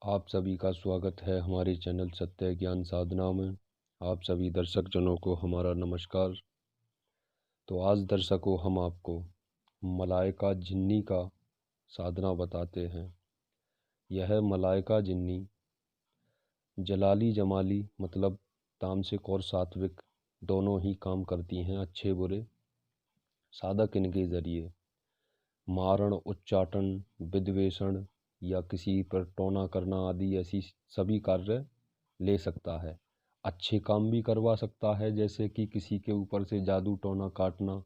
आप सभी का स्वागत है हमारे चैनल सत्य ज्ञान साधना में। आप सभी दर्शक जनों को हमारा नमस्कार। तो आज दर्शकों हम आपको मलाइका जिन्नी का साधना बताते हैं। यह मलाइका जिन्नी जलाली जमाली मतलब तामसिक और सात्विक दोनों ही काम करती हैं, अच्छे बुरे। साधक इनके ज़रिए मारण, उच्चाटन, विद्वेषण या किसी पर टोना करना आदि ऐसी सभी कार्य ले सकता है। अच्छे काम भी करवा सकता है, जैसे कि किसी के ऊपर से जादू टोना काटना,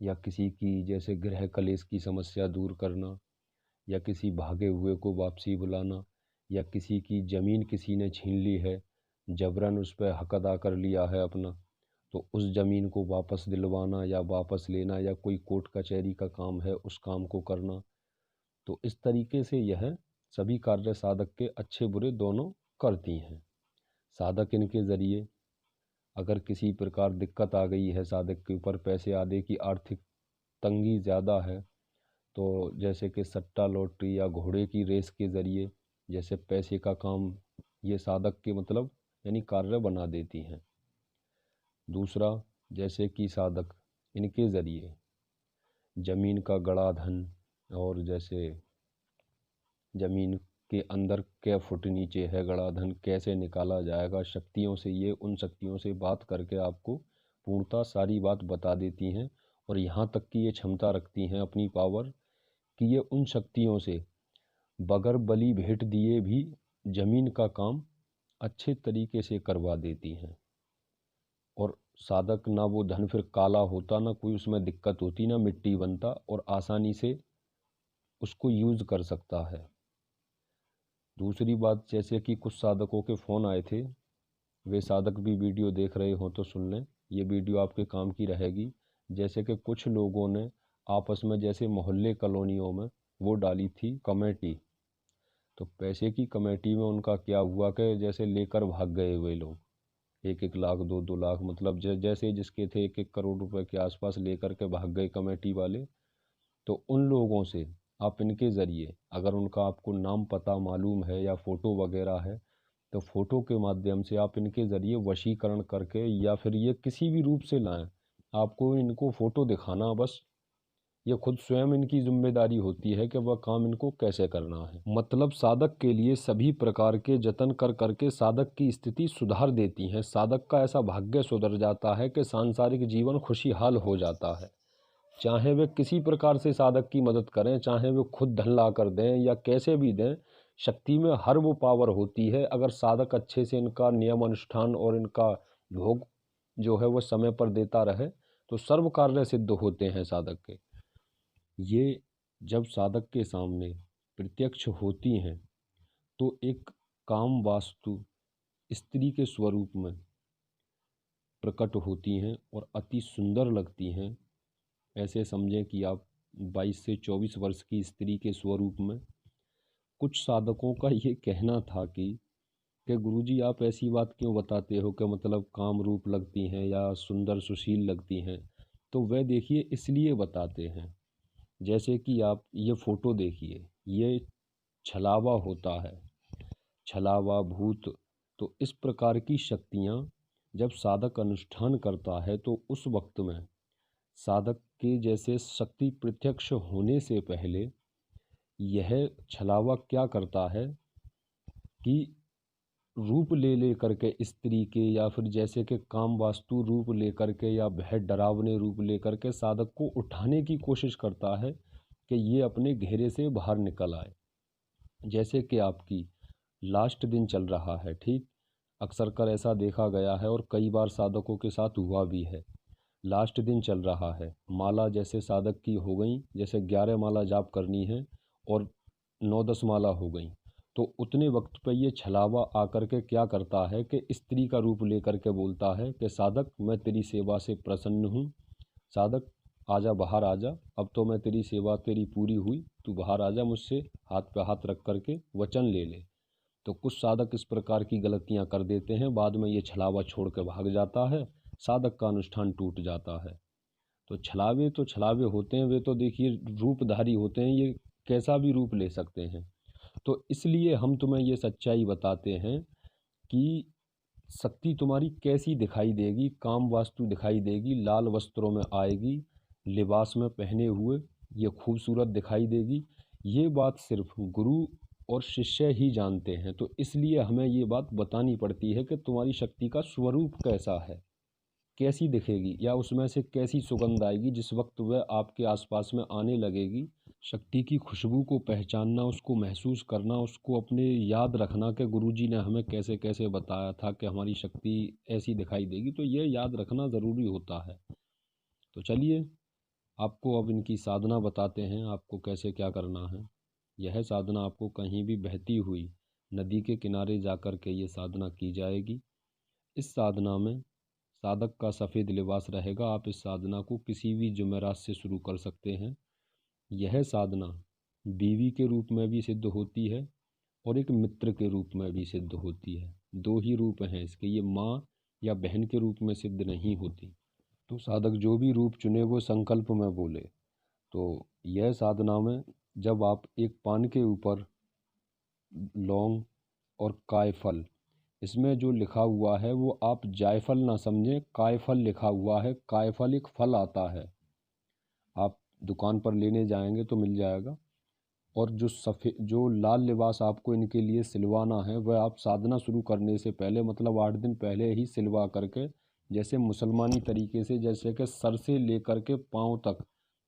या किसी की जैसे गृह कलेश की समस्या दूर करना, या किसी भागे हुए को वापसी बुलाना, या किसी की ज़मीन किसी ने छीन ली है, जबरन उस पर हक अदा कर लिया है अपना, तो उस ज़मीन को वापस दिलवाना या वापस लेना, या कोई कोर्ट कचहरी का काम है उस काम को करना। तो इस तरीके से यह सभी कार्य साधक के अच्छे बुरे दोनों करती हैं। साधक इनके ज़रिए अगर किसी प्रकार दिक्कत आ गई है, साधक के ऊपर पैसे आदि की आर्थिक तंगी ज़्यादा है, तो जैसे कि सट्टा लॉटरी या घोड़े की रेस के ज़रिए जैसे पैसे का काम ये साधक के मतलब यानी कार्य बना देती हैं। दूसरा, जैसे कि साधक इनके ज़रिए ज़मीन का गड़ा धन, और जैसे ज़मीन के अंदर कै फुट नीचे है गड़ा धन, कैसे निकाला जाएगा, शक्तियों से ये उन शक्तियों से बात करके आपको पूर्णतः सारी बात बता देती हैं। और यहाँ तक कि ये क्षमता रखती हैं अपनी पावर कि ये उन शक्तियों से बगैर बलि भेंट दिए भी ज़मीन का काम अच्छे तरीके से करवा देती हैं। और साधक ना वो धन फिर काला होता, ना कोई उसमें दिक्कत होती, ना मिट्टी बनता, और आसानी से उसको यूज़ कर सकता है। दूसरी बात, जैसे कि कुछ साधकों के फ़ोन आए थे, वे साधक भी वीडियो देख रहे हों तो सुन लें, ये वीडियो आपके काम की रहेगी। जैसे कि कुछ लोगों ने आपस में जैसे मोहल्ले कॉलोनियों में वो डाली थी कमेटी, तो पैसे की कमेटी में उनका क्या हुआ कि जैसे लेकर भाग गए वे लोग 1-1 लाख 2-2 लाख, मतलब जैसे जिसके थे 1-1 करोड़ रुपए के आसपास लेकर के भाग गए कमेटी वाले। तो उन लोगों से आप इनके ज़रिए अगर उनका आपको नाम पता मालूम है या फ़ोटो वगैरह है, तो फ़ोटो के माध्यम से आप इनके ज़रिए वशीकरण करके, या फिर ये किसी भी रूप से लाएं, आपको इनको फ़ोटो दिखाना बस। ये खुद स्वयं इनकी जिम्मेदारी होती है कि वह काम इनको कैसे करना है। मतलब साधक के लिए सभी प्रकार के जतन कर करके साधक की स्थिति सुधार देती हैं। साधक का ऐसा भाग्य सुधर जाता है कि सांसारिक जीवन खुशहाल हो जाता है। चाहे वे किसी प्रकार से साधक की मदद करें, चाहे वे खुद धन ला कर दें या कैसे भी दें, शक्ति में हर वो पावर होती है। अगर साधक अच्छे से इनका नियम अनुष्ठान और इनका भोग जो है वो समय पर देता रहे, तो सर्व कार्य सिद्ध होते हैं साधक के। ये जब साधक के सामने प्रत्यक्ष होती हैं तो एक काम वास्तु स्त्री के स्वरूप में प्रकट होती हैं और अति सुंदर लगती हैं। ऐसे समझें कि आप 22 से 24 वर्ष की स्त्री के स्वरूप में। कुछ साधकों का ये कहना था कि गुरुजी आप ऐसी बात क्यों बताते हो कि मतलब काम रूप लगती हैं या सुंदर सुशील लगती हैं। तो वह देखिए इसलिए बताते हैं, जैसे कि आप ये फ़ोटो देखिए, ये छलावा होता है, छलावा भूत। तो इस प्रकार की शक्तियाँ जब साधक अनुष्ठान करता है तो उस वक्त में साधक के जैसे शक्ति प्रत्यक्ष होने से पहले यह छलावा क्या करता है कि रूप ले करके स्त्री के, या फिर जैसे कि काम वास्तु रूप लेकर के या भय डरावने रूप लेकर के साधक को उठाने की कोशिश करता है कि ये अपने घेरे से बाहर निकल आए। जैसे कि आपकी लास्ट दिन चल रहा है, ठीक, अक्सर कर ऐसा देखा गया है और कई बार साधकों के साथ हुआ भी है। लास्ट दिन चल रहा है, माला जैसे साधक की हो गई, जैसे 11 माला जाप करनी है और 9-10 माला हो गई, तो उतने वक्त पे ये छलावा आकर के क्या करता है कि स्त्री का रूप लेकर के बोलता है कि साधक मैं तेरी सेवा से प्रसन्न हूँ, साधक आजा बाहर आजा, अब तो मैं तेरी सेवा तेरी पूरी हुई, तू बाहर आजा, मुझसे हाथ पे हाथ रख करके वचन ले ले। तो कुछ साधक इस प्रकार की गलतियां कर देते हैं, बाद में ये छलावा छोड़ के भाग जाता है, साधक का अनुष्ठान टूट जाता है। तो छलावे होते हैं, वे तो देखिए रूपधारी होते हैं, ये कैसा भी रूप ले सकते हैं। तो इसलिए हम तुम्हें ये सच्चाई बताते हैं कि शक्ति तुम्हारी कैसी दिखाई देगी। काम वास्तु दिखाई देगी, लाल वस्त्रों में आएगी, लिबास में पहने हुए ये खूबसूरत दिखाई देगी। ये बात सिर्फ गुरु और शिष्य ही जानते हैं। तो इसलिए हमें ये बात बतानी पड़ती है कि तुम्हारी शक्ति का स्वरूप कैसा है, कैसी दिखेगी, या उसमें से कैसी सुगंध आएगी जिस वक्त वह आपके आसपास में आने लगेगी। शक्ति की खुशबू को पहचानना, उसको महसूस करना, उसको अपने याद रखना कि गुरुजी ने हमें कैसे कैसे बताया था कि हमारी शक्ति ऐसी दिखाई देगी। तो ये याद रखना ज़रूरी होता है। तो चलिए आपको अब इनकी साधना बताते हैं, आपको कैसे क्या करना है। यह साधना आपको कहीं भी बहती हुई नदी के किनारे जाकर के ये साधना की जाएगी। इस साधना में साधक का सफ़ेद लिबास रहेगा। आप इस साधना को किसी भी जुमेरात से शुरू कर सकते हैं। यह साधना बीवी के रूप में भी सिद्ध होती है और एक मित्र के रूप में भी सिद्ध होती है। दो ही रूप हैं इसके, ये माँ या बहन के रूप में सिद्ध नहीं होती। तो साधक जो भी रूप चुने वो संकल्प में बोले। तो यह साधना में जब आप एक पान के ऊपर लौंग और कायफल, इसमें जो लिखा हुआ है वो आप जायफल ना समझें, कायफल लिखा हुआ है। कायफल एक फल आता है, आप दुकान पर लेने जाएंगे तो मिल जाएगा। और जो लाल लिबास आपको इनके लिए सिलवाना है वह आप साधना शुरू करने से पहले, मतलब 8 दिन पहले ही सिलवा करके, जैसे मुसलमानी तरीके से, जैसे कि सर से लेकर के पाँव तक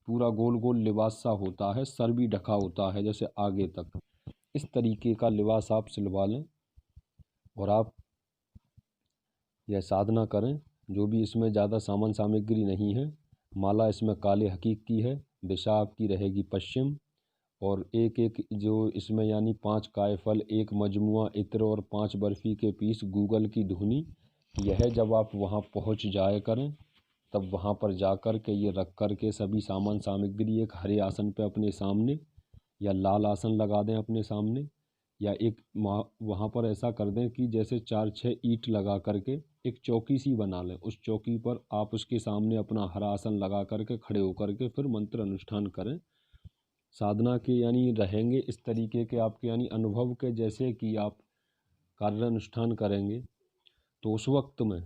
पूरा गोल गोल लिबास सा होता है, सर भी ढका होता है जैसे आगे तक, इस तरीके का लिबास आप सिलवा लें और आप यह साधना करें। जो भी इसमें ज़्यादा सामान सामग्री नहीं है। माला इसमें काले हकीक की है, दिशा आपकी रहेगी पश्चिम, और एक एक जो इसमें यानी 5 कायफल, 1 मजमुआ इत्र और 5 बर्फ़ी के पीस गूगल की धुनी। यह जब आप वहाँ पहुँच जाए करें तब वहाँ पर जा कर के ये रख कर के सभी सामान सामग्री एक हरे आसन पे अपने सामने या लाल आसन लगा दें अपने सामने, या एक वहाँ पर ऐसा कर दें कि जैसे 4-6 ईंट लगा करके एक चौकी सी बना लें। उस चौकी पर आप उसके सामने अपना हरा आसन लगा करके खड़े होकर के फिर मंत्र अनुष्ठान करें। साधना के यानी रहेंगे इस तरीके के आपके यानी अनुभव के, जैसे कि आप कार्यानुष्ठान करेंगे तो उस वक्त में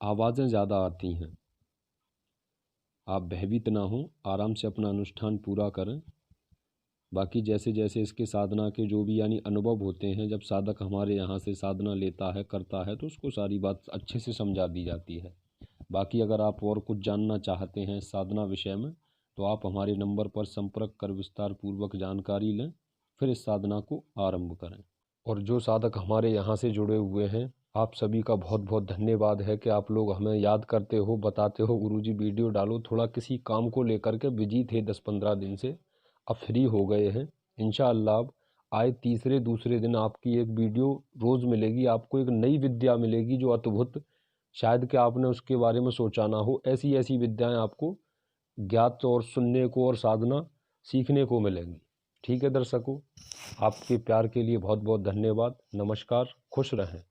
आवाज़ें ज़्यादा आती हैं। आप भयभीत ना हो, आराम से अपना अनुष्ठान पूरा करें। बाकी जैसे जैसे इसके साधना के जो भी यानी अनुभव होते हैं, जब साधक हमारे यहाँ से साधना लेता है, करता है, तो उसको सारी बात अच्छे से समझा दी जाती है। बाकी अगर आप और कुछ जानना चाहते हैं साधना विषय में तो आप हमारे नंबर पर संपर्क कर विस्तार पूर्वक जानकारी लें, फिर इस साधना को आरंभ करें। और जो साधक हमारे यहाँ से जुड़े हुए हैं, आप सभी का बहुत बहुत धन्यवाद है कि आप लोग हमें याद करते हो, बताते हो गुरुजी वीडियो डालो। थोड़ा किसी काम को लेकर के बिजी थे 10-15 दिन से, अब फ्री हो गए हैं। इंशाअल्लाह अब आए तीसरे दूसरे दिन आपकी एक वीडियो रोज़ मिलेगी। आपको एक नई विद्या मिलेगी जो अद्भुत, शायद कि आपने उसके बारे में सोचा ना हो। ऐसी ऐसी विद्याएं आपको ज्ञात और सुनने को और साधना सीखने को मिलेंगी। ठीक है दर्शकों, आपके प्यार के लिए बहुत बहुत धन्यवाद। नमस्कार, खुश रहें।